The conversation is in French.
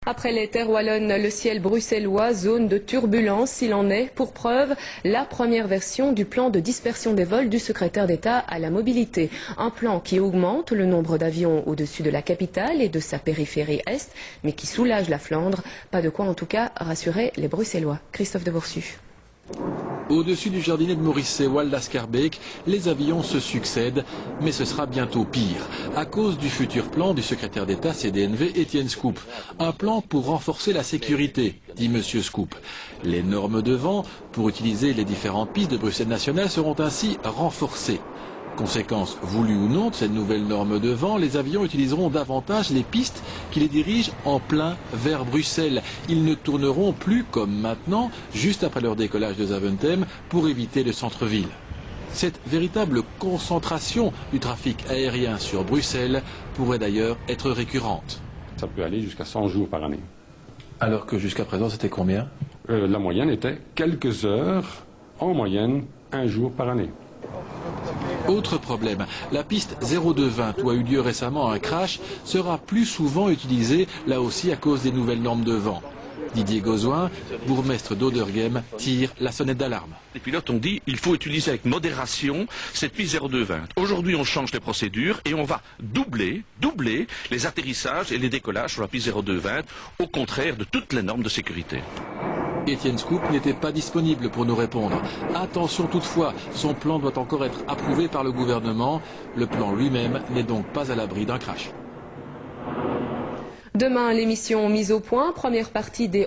Après les terres wallonnes, le ciel bruxellois, zone de turbulence, s'il en est. Pour preuve, la première version du plan de dispersion des vols du secrétaire d'État à la mobilité. Un plan qui augmente le nombre d'avions au-dessus de la capitale et de sa périphérie est, mais qui soulage la Flandre. Pas de quoi en tout cas rassurer les Bruxellois. Christophe de Boursu. Au-dessus du jardinet de Morissey, Walderskerbeek, les avions se succèdent, mais ce sera bientôt pire, à cause du futur plan du secrétaire d'État CDNV Étienne Scoop. Un plan pour renforcer la sécurité, dit M. Scoop. Les normes de vent pour utiliser les différentes pistes de Bruxelles Nationale seront ainsi renforcées. Conséquence voulue ou non de cette nouvelle norme de vent, les avions utiliseront davantage les pistes qui les dirigent en plein vers Bruxelles. Ils ne tourneront plus comme maintenant, juste après leur décollage de Zaventem, pour éviter le centre-ville. Cette véritable concentration du trafic aérien sur Bruxelles pourrait d'ailleurs être récurrente. Ça peut aller jusqu'à 100 jours par année. Alors que jusqu'à présent, c'était combien? La moyenne était quelques heures, en moyenne, un jour par année. Autre problème, la piste 0220 où a eu lieu récemment un crash sera plus souvent utilisée, là aussi à cause des nouvelles normes de vent. Didier Gauzoin, bourgmestre d'Oderghem, tire la sonnette d'alarme. Les pilotes ont dit qu'il faut utiliser avec modération cette piste 0220. Aujourd'hui, on change les procédures et on va doubler les atterrissages et les décollages sur la piste 0220, au contraire de toutes les normes de sécurité. Étienne Scoop n'était pas disponible pour nous répondre. Attention toutefois, son plan doit encore être approuvé par le gouvernement. Le plan lui-même n'est donc pas à l'abri d'un crash. Demain, l'émission Mise au point, première partie des